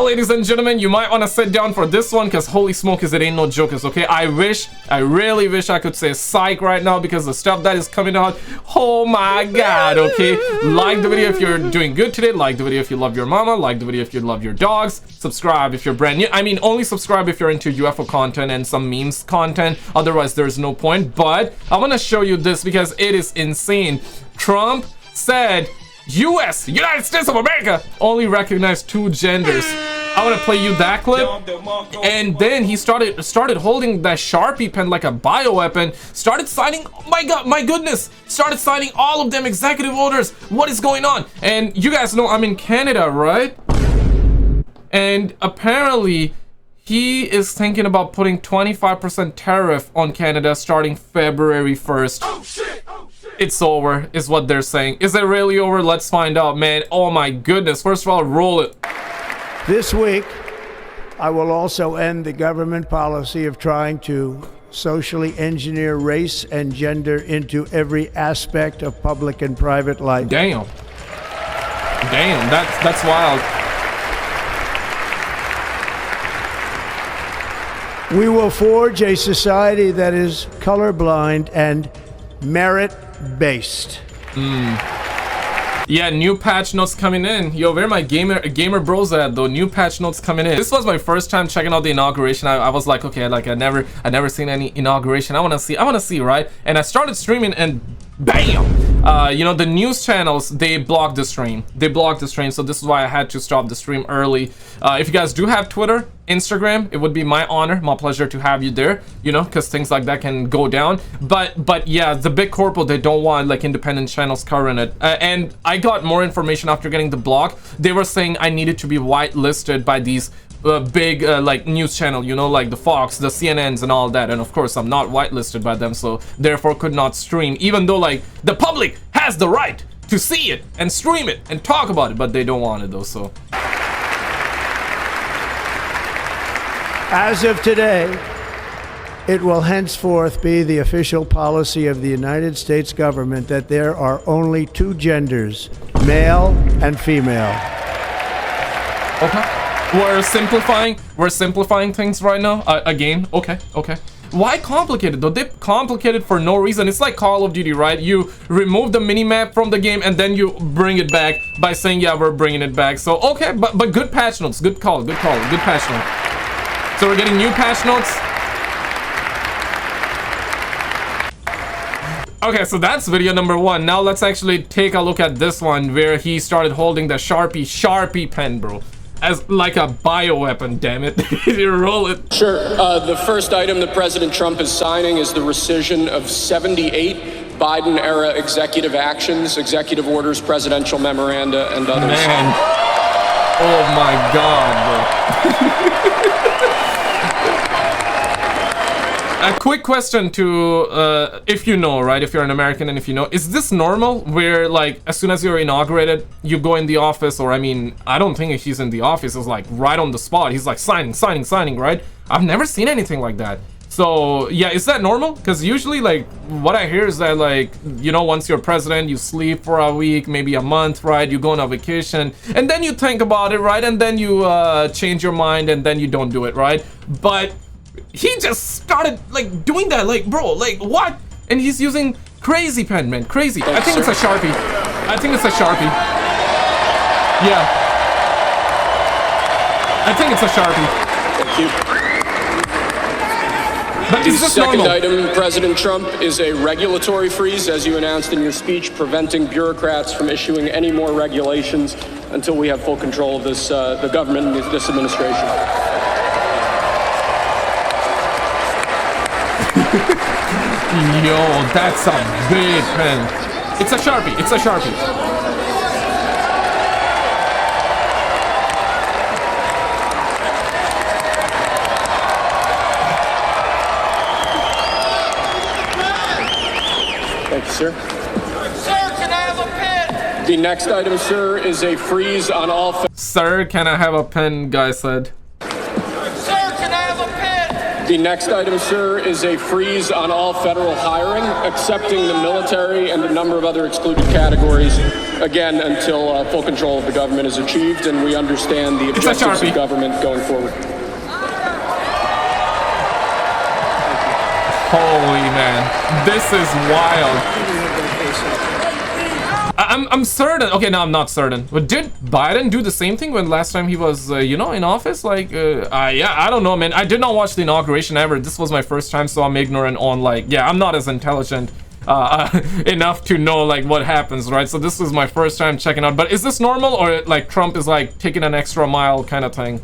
ladies and gentlemen, you might want to sit down for this one because holy smokers, it ain't no jokers, okay? I really wish I could say psych right now because the stuff that is coming out, oh my god, okay? Like the video if you're doing good today, like the video if you love your mama, like the video if you love your dogs, subscribe if you're brand new. I mean, only subscribe if you're into UFO content and some memes content, otherwise there's no point. But I want to show you this because it is insane. Trump said United States of America only recognize 2 genders. I want to play you that clip. And then he started holding that Sharpie pen like a bioweapon, started signing, oh my god, my goodness, started signing all of them executive orders. What is going on? And you guys know I'm in Canada, right? And apparently he is thinking about putting 25% tariff on Canada starting February 1st. Oh shit! Oh shit! It's over, is what they're saying. Is it really over? Let's find out, man. Oh my goodness. First of all, roll it. This week, I will also end the government policy of trying to socially engineer race and gender into every aspect of public and private life. Damn. Damn, that's wild. We will forge a society that is colorblind and merit-based. Yeah, new patch notes coming in. Yo, where my gamer bros at though? New patch notes coming in. This was my first time checking out the inauguration. I was like, okay, like I never seen any inauguration. I wanna see, right? And I started streaming and bam! You know, the news channels, they blocked the stream. So this is why I had to stop the stream early. If you guys do have Twitter, Instagram, it would be my honor, my pleasure to have you there, you know, because things like that can go down. But yeah, the big corporate, they don't want like independent channels covering it. And I got more information after getting the block. They were saying I needed to be whitelisted by these big like news channel, you know, like the Fox, the CNNs and all that. And of course I'm not whitelisted by them, so therefore could not stream, even though like the public has the right to see it and stream it and talk about it, but they don't want it though. So as of today, it will henceforth be the official policy of the United States government that there are only 2 genders, male and female. Okay. We're simplifying things right now. Again, okay. Why complicated though? They complicated for no reason. It's like Call of Duty, right? You remove the mini-map from the game and then you bring it back by saying, yeah, we're bringing it back. So, okay, but good patch notes. Good call, good patch note. So we're getting new patch notes. Okay, so that's video number 1. Now let's actually take a look at this one where he started holding the Sharpie pen, bro. As like a bioweapon, damn it. You roll it. Sure. The first item that President Trump is signing is the rescission of 78 Biden-era executive actions, executive orders, presidential memoranda, and others. Man. Oh my God, bro. A quick question to, if you know, right, if you're an American and if you know, is this normal where like as soon as you're inaugurated, you go in the office, or I mean, I don't think he's in the office, it's like right on the spot, he's like signing, right? I've never seen anything like that. So yeah, is that normal? Because usually like what I hear is that like, you know, once you're president, you sleep for a week, maybe a month, right? You go on a vacation and then you think about it, right? And then you change your mind and then you don't do it, right? But he just started like doing that, like, bro, like what? And he's using crazy pen, man, crazy. I think it's a Sharpie. Yeah, I think it's a Sharpie. Thank you. But is this Second normal? item, President Trump, is a regulatory freeze, as you announced in your speech, preventing bureaucrats from issuing any more regulations until we have full control of this, the government and this administration. Yo, that's a big pen. It's a Sharpie. Thank you, sir. Sir, can I have a pen? The next item, sir, is a freeze on all... Sir, can I have a pen, guy said. Sir, can I have a pen? The next item, sir, is a freeze on all federal hiring, excepting the military and a number of other excluded categories, again, until full control of the government is achieved and we understand the objectives of government going forward. Holy man, this is wild. I'm certain. Okay, no, I'm not certain. But did Biden do the same thing when last time he was, you know, in office? Like, yeah, I don't know, man. I did not watch the inauguration ever. This was my first time, so I'm ignorant on, like, yeah, I'm not as intelligent enough to know, like, what happens, right? So this was my first time checking out. But is this normal, or, like, Trump is, like, taking an extra mile kind of thing?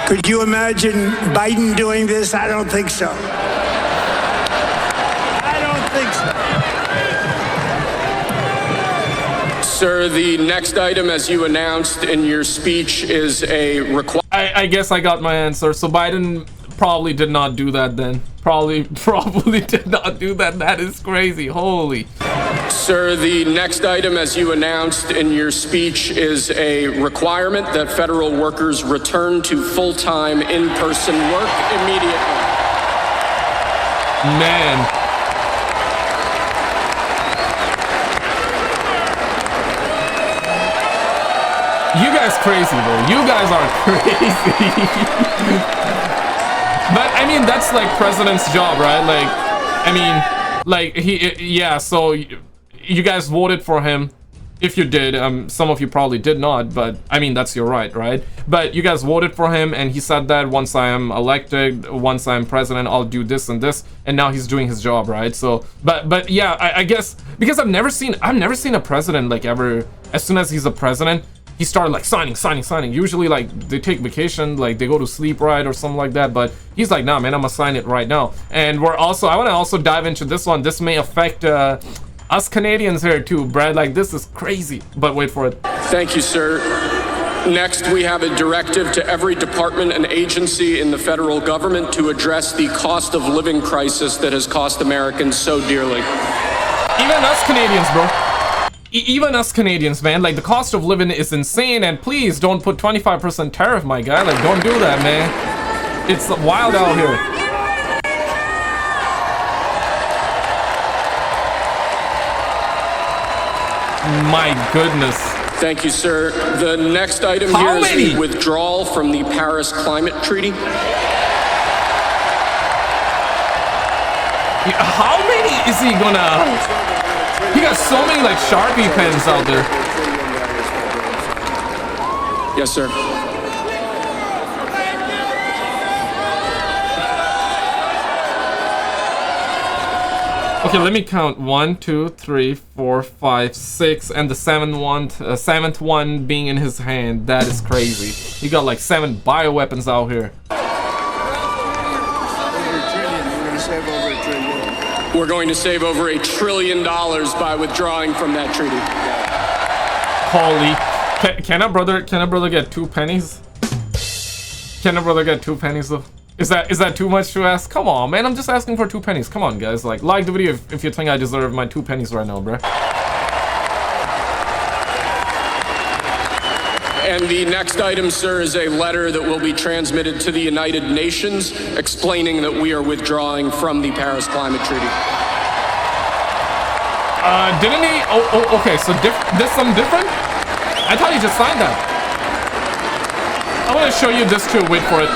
Could you imagine Biden doing this? I don't think so. I don't think so. Sir, the next item, as you announced in your speech, is a requirement. I guess I got my answer. So Biden probably did not do that then. Probably did not do that. That is crazy. Holy. Sir, the next item, as you announced in your speech, is a requirement that federal workers return to full-time in-person work immediately. Man. You guys crazy, bro. You guys are crazy. But I mean, that's like president's job, right? Like, I mean, like yeah. So you guys voted for him. If you did, some of you probably did not, but I mean, that's your right? But you guys voted for him, and he said that once I am elected, once I'm president, I'll do this and this, and now he's doing his job, right? So, but yeah, I guess because I've never seen a president like ever. As soon as he's a president, he started like signing. Usually like they take vacation, like they go to sleep, right, or something like that. But he's like, nah, man, I'm gonna sign it right now. And I want to also dive into this one. This may affect us Canadians here too, Brad. Like, this is crazy. But wait for it. Thank you, sir. Next, we have a directive to every department and agency in the federal government to address the cost of living crisis that has cost Americans so dearly. Even us Canadians, bro. Even us Canadians, man. Like, the cost of living is insane, and please don't put 25% tariff, my guy. Like, don't do that, man. It's wild out here. My goodness. Thank you, sir. The next item here is the withdrawal from the Paris Climate Treaty. How many is he gonna... He got so many like Sharpie pens out there. Yes, sir. Okay, let me count. 1, 2, 3, 4, 5, 6, and the seventh one being in his hand. That is crazy. He got like 7 bioweapons out here. We're going to save over $1 trillion by withdrawing from that treaty. Holy. Can a brother get 2 pennies? Can a brother get 2 pennies though? Is that too much to ask? Come on, man. I'm just asking for 2 pennies. Come on, guys. Like the video if you think I deserve my 2 pennies right now, bruh. And the next item, sir, is a letter that will be transmitted to the United Nations explaining that we are withdrawing from the Paris Climate Treaty. Didn't he? Oh, okay, so this something different? I thought he just signed that. I want to show you this too. Wait for it.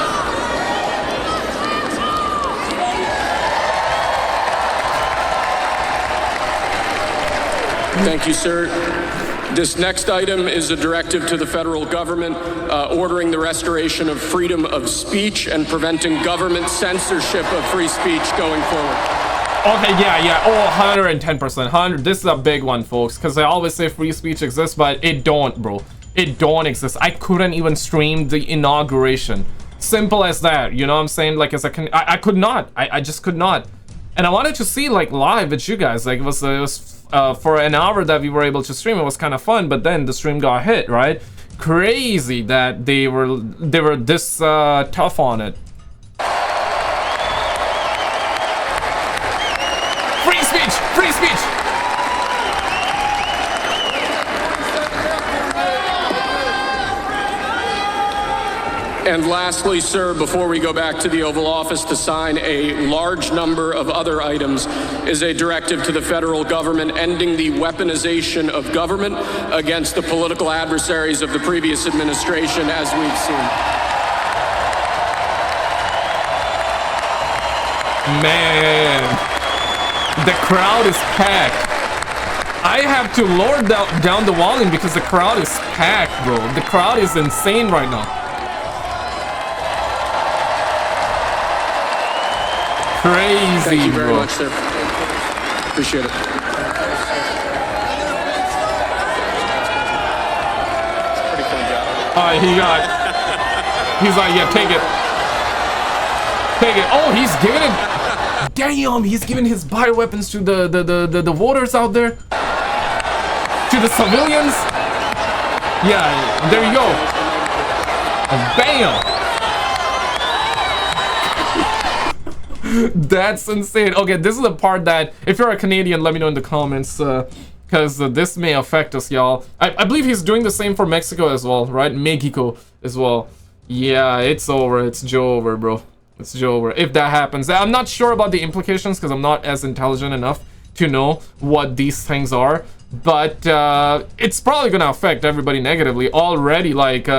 Thank you, sir. This next item is a directive to the federal government ordering the restoration of freedom of speech and preventing government censorship of free speech going forward. Okay, yeah. Oh, 110%. This is a big one, folks, because I always say free speech exists, but it don't, bro. It don't exist. I couldn't even stream the inauguration. Simple as that. You know what I'm saying? Like, I could not. I just could not. And I wanted to see, like, live with you guys. Like, it was for an hour that we were able to stream. It was kind of fun, but then the stream got hit, right? Crazy that they were this tough on it. Free speech. And lastly, sir, before we go back to the Oval Office to sign a large number of other items, is a directive to the federal government ending the weaponization of government against the political adversaries of the previous administration, as we've seen. Man, the crowd is packed. I have to lower down the volume because the crowd is packed, bro. The crowd is insane right now. Crazy, Thank you very bro. much, sir. Appreciate it. Pretty fun job. He's like, yeah, take it. Take it. Oh, he's giving it. Damn, he's giving his bioweapons to the voters out there. To the civilians. Yeah, there you go. Bam. That's insane. Okay, this is the part that, if you're a Canadian, let me know in the comments, because this may affect us, y'all. I believe he's doing the same for Mexico as well, right? Mexico as well. Yeah, it's over. It's Joe over, bro. It's Joe over. If that happens, I'm not sure about the implications because I'm not as intelligent enough to know what these things are, but it's probably gonna affect everybody negatively already. Like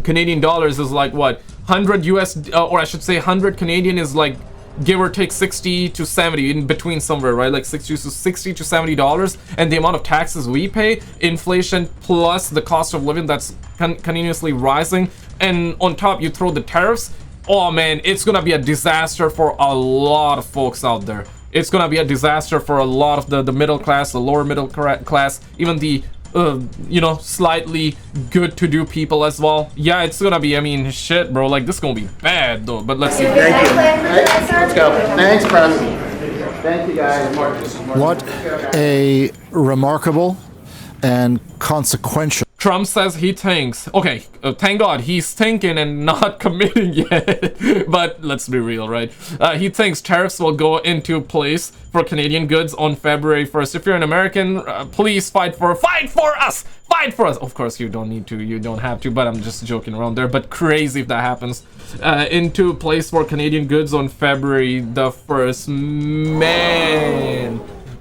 Canadian dollars is like what, 100 US, or I should say 100 Canadian is like give or take 60 to 70, in between somewhere, right? Like 60 to $70, and the amount of taxes we pay, inflation plus the cost of living that's continuously rising, and on top you throw the tariffs. Oh man, it's gonna be a disaster for a lot of folks out there. It's gonna be a disaster for a lot of the middle class, the lower middle class, even the you know, slightly good to do people as well. Yeah, it's gonna be, I mean, shit, bro, like this is gonna be bad though, but let's see. Thank you. Let's go. Thanks, President. Thank you, guys. What a remarkable and consequential. Trump says he thinks, okay, thank God he's thinking and not committing yet, but let's be real, right? He thinks tariffs will go into place for Canadian goods on February 1st. If you're an American, please fight for us! Fight for us! Of course, you don't need to, you don't have to, but I'm just joking around there, but crazy if that happens. Into place for Canadian goods on February the 1st.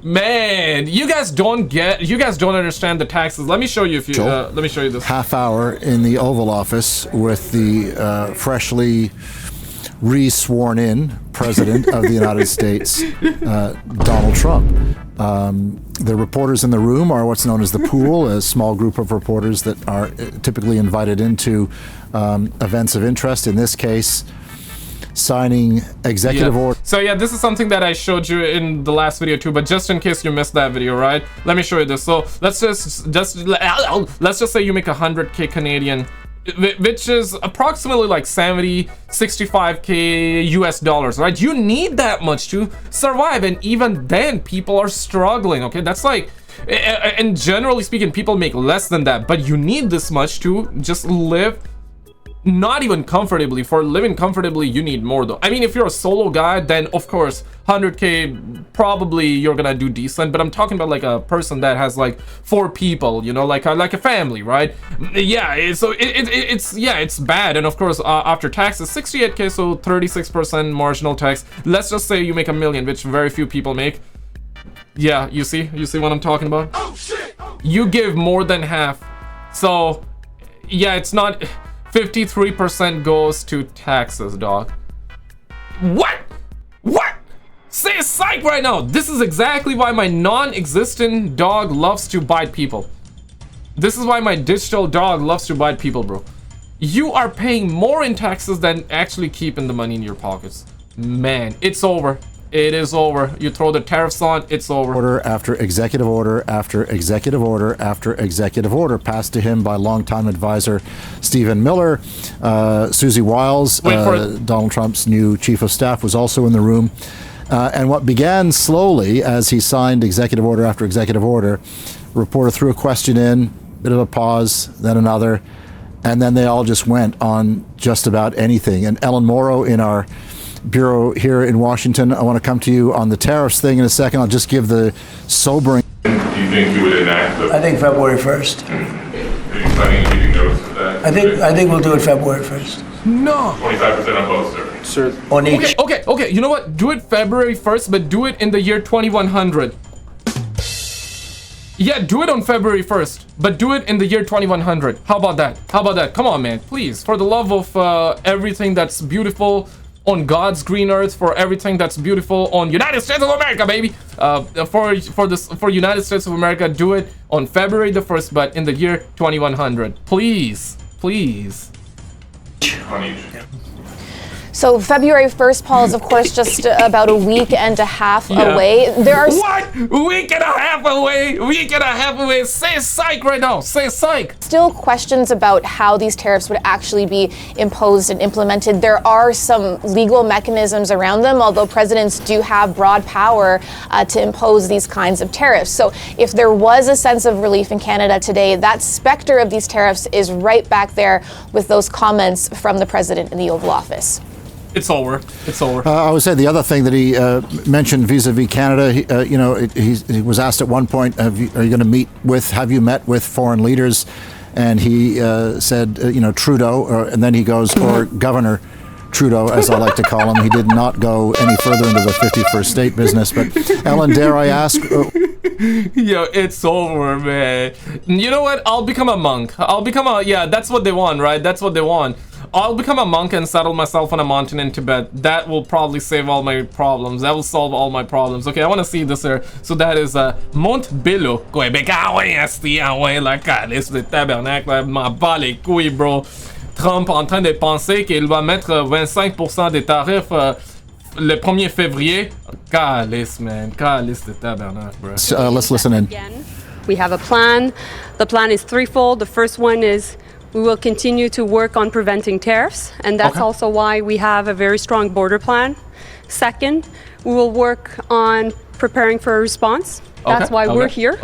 Man, you guys don't understand the taxes. Let me show you if you let me show you this. Half hour in the Oval Office with the freshly re-sworn in President of the United States, Donald Trump. The reporters in the room are what's known as the pool, a small group of reporters that are typically invited into events of interest. In this case, signing executive order. So yeah, this is something that I showed you in the last video too, but just in case you missed that video, right? Let me show you this. So let's just say you make 100K Canadian, which is approximately like 65K US dollars, right? You need that much to survive, and even then people are struggling. Okay, that's like, and generally speaking, people make less than that, but you need this much to just live. Not even comfortably. For living comfortably, you need more though. I mean, if you're a solo guy, then of course 100K probably you're gonna do decent, but I'm talking about like a person that has like 4 people, you know, like a family, right? Yeah, so it's bad. And of course after taxes, 68K, so 36% marginal tax. Let's just say you make $1 million, which very few people make. Yeah, you see what I'm talking about? Oh shit! You give more than half. So yeah, it's not 53% goes to taxes, dog. What? Say psych right now. This is exactly why my non-existent dog loves to bite people. This is why my digital dog loves to bite people, bro. You are paying more in taxes than actually keeping the money in your pockets. Man, it's over. It is over. You throw the tariffs on, it's over. Order after executive order after executive order after executive order passed to him by longtime advisor Stephen Miller. Susie Wiles, Donald Trump's new chief of staff, was also in the room. And what began slowly as he signed executive order after executive order, reporter threw a question in, bit of a pause, then another, and then they all just went on just about anything. And Ellen Morrow in our bureau here in Washington, I want to come to you on the tariffs thing in a second. I'll just give the sobering. Do you think you would enact the... I think February 1st. Are you planning on keeping notes I think we'll do it February 1st. No. 25% on both, sir. Sir, on each. Okay. You know what? Do it February 1st, but do it in the year 2100. Yeah, do it on February 1st, but do it in the year 2100. How about that? Come on, man. Please, for the love of everything that's beautiful on God's green earth, for everything that's beautiful on United States of America, baby. For United States of America, do it on February the 1st, but in the year 2100. Please. On each. So February 1st, Paul, is of course just about a week and a half away. There are what? Week and a half away. Say psych right now. Say psych. Still questions about how these tariffs would actually be imposed and implemented. There are some legal mechanisms around them, although presidents do have broad power to impose these kinds of tariffs. So if there was a sense of relief in Canada today, that specter of these tariffs is right back there with those comments from the president in the Oval Office. It's over. I would say the other thing that he mentioned vis-a-vis Canada, he was asked at one point, have you met with foreign leaders? And he said, Trudeau, and then he goes, or Governor Trudeau, as I like to call him. He did not go any further into the 51st state business. But Ellen, dare I ask? Yo, it's over, man. You know what? I'll become a monk. That's what they want, right? That's what they want. I'll become a monk and settle myself on a mountain in Tibet. That will probably save all my problems. That will solve all my problems. Okay, I want to see this here. So that is Mont Bello, Québec. Ah ouais, la calice de tabernacle, m'en bats les couilles, bro. Trump en train de penser qu'il va mettre 25% des tarifs le 1er février. Calice, man. Calice de tabernacle, bro. Let's listen in. Again, we have a plan. The plan is threefold. The first one is we will continue to work on preventing tariffs, and that's also why we have a very strong border plan. Second, we will work on preparing for a response. That's why we're here.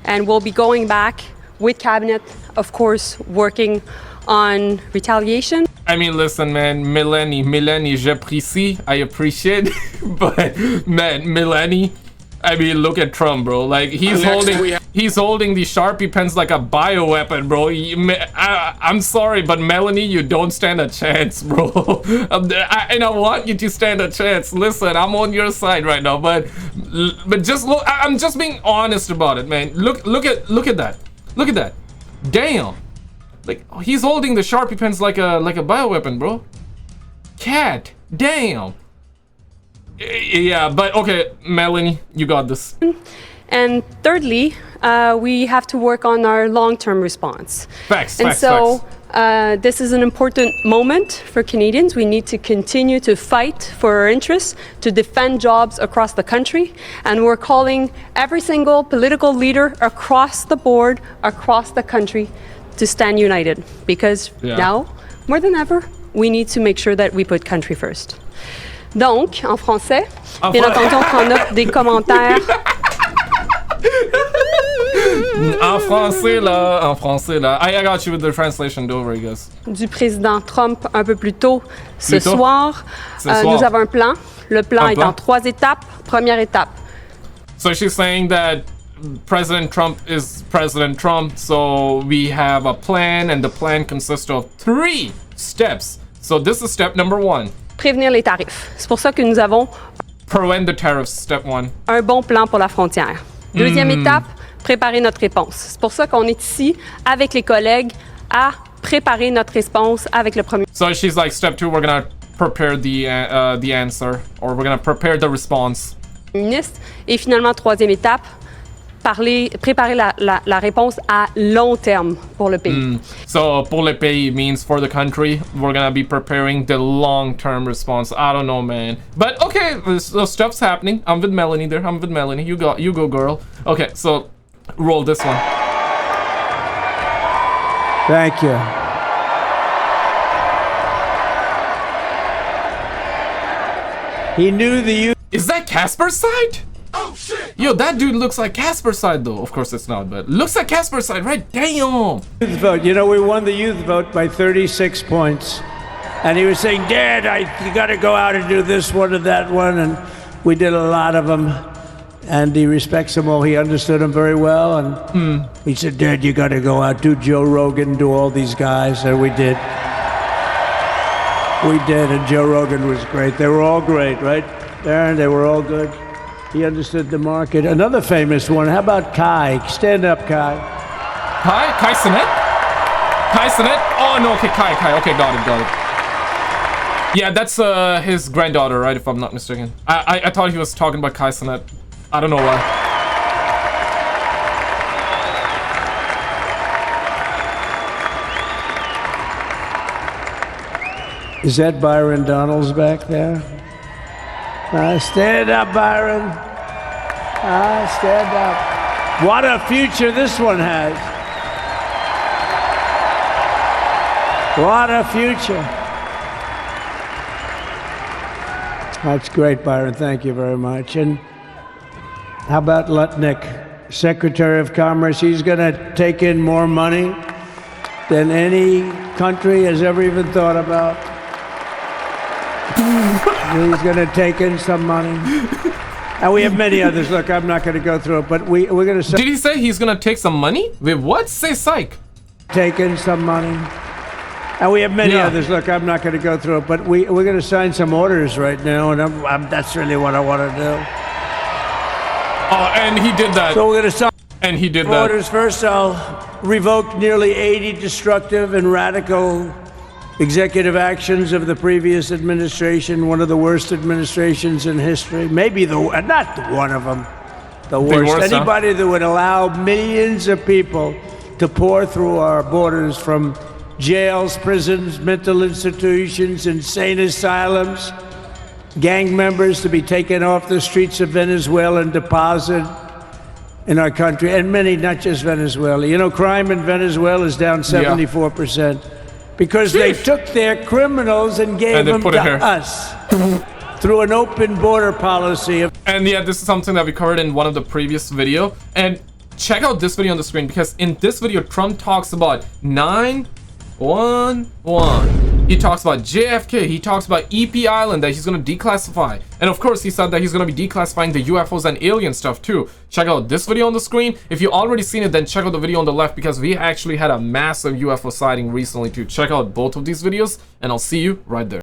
And we'll be going back with cabinet, of course, working on retaliation. I mean, listen, man, Mélanie, j'apprécie, I appreciate, but man, Mélanie, I mean, look at Trump, bro. Like, he's holding these Sharpie pens like a bioweapon, bro. I'm sorry, but Melanie, you don't stand a chance, bro. And I want you to stand a chance. Listen, I'm on your side right now, but just look. I'm just being honest about it, man. Look at that. Look at that. Damn. Like, he's holding the Sharpie pens like a bioweapon, bro. Cat. Damn. Yeah, but okay, Melanie, you got this. And thirdly, we have to work on our long-term response. Facts. This is an important moment for Canadians. We need to continue to fight for our interests, to defend jobs across the country, and we're calling every single political leader across the board, across the country, to stand united. Because now, more than ever, we need to make sure that we put country first. Donc, en français, bien entendu, on prend note des commentaires. En français là. I got you with the translation, don't worry, guys. Du président Trump un peu plus tôt ce soir. Nous avons un plan. Le plan est en 3 étapes. Première étape. So she's saying that President Trump is President Trump, so we have a plan, and the plan consists of 3 steps. So this is step number 1. Prévenir les tarifs. C'est pour ça que nous avons prevent the tariffs, step 1. Un bon plan pour la frontière. Deuxième étape, préparer notre réponse. C'est pour ça qu'on est ici avec les collègues à préparer notre réponse avec le premier. So she's like, step 2, we're gonna prepare the answer, or we're gonna prepare the response. Ministre. Et finalement, troisième étape, préparer la réponse à long terme pour le pays. So, pour le pays means for the country, we're gonna be preparing the long-term response. I don't know, man. But okay, so stuff's happening. I'm with Melanie there. You go, girl. Okay, so roll this one. Thank you. He knew the youth. Is that Casper's side? Oh shit! Yo, that dude looks like Casper's side though. Of course it's not, but looks like Casper's side, right? Damn! Youth vote. You know, we won the youth vote by 36 points. And he was saying, Dad, you gotta go out and do this one and that one. And we did a lot of them. and he respects them all. He understood them very well, and he said, Dad, you got to go out, do Joe Rogan, do all these guys, and we did. We did, and Joe Rogan was great. They were all great, right, Aaron? They were all good. He understood the market. Another famous one, how about Kai? Stand up, Kai. Kai Cenat? Kai Cenat? Oh, no, okay, Kai. Okay, got it. Yeah, that's his granddaughter, right, if I'm not mistaken. I thought he was talking about Kai Cenat. I don't know why. Is that Byron Donalds back there? Stand up, Byron. Stand up. What a future this one has. What a future. That's great, Byron. Thank you very much. And how about Lutnick, Secretary of Commerce? He's going to take in more money than any country has ever even thought about. He's going to take in some money. And we have many others. Look, I'm not going to go through it, but we're going to... Did he say he's going to take some money? Wait, what? Say psych. Take in some money. And we have many others. Look, I'm not going to go through it, but we're going to sign some orders right now, and that's really what I want to do. Oh, and he did that. So we're going to sign that. Orders first. I'll revoke nearly 80 destructive and radical executive actions of the previous administration, one of the worst administrations in history. Maybe not one of them, the worst. Anybody that would allow millions of people to pour through our borders from jails, prisons, mental institutions, insane asylums, gang members to be taken off the streets of Venezuela and deposited in our country, and many, not just Venezuela. You know, crime in Venezuela is down 74%. Because they took their criminals and gave them to us through an open border policy. And yeah, this is something that we covered in one of the previous video. And check out this video on the screen, because in this video, Trump talks about 9/11. He talks about JFK. He talks about EP Island that he's going to declassify. And of course, he said that he's going to be declassifying the UFOs and alien stuff too. Check out this video on the screen. If you already seen it, then check out the video on the left, because we actually had a massive UFO sighting recently too. Check out both of these videos, and I'll see you right there.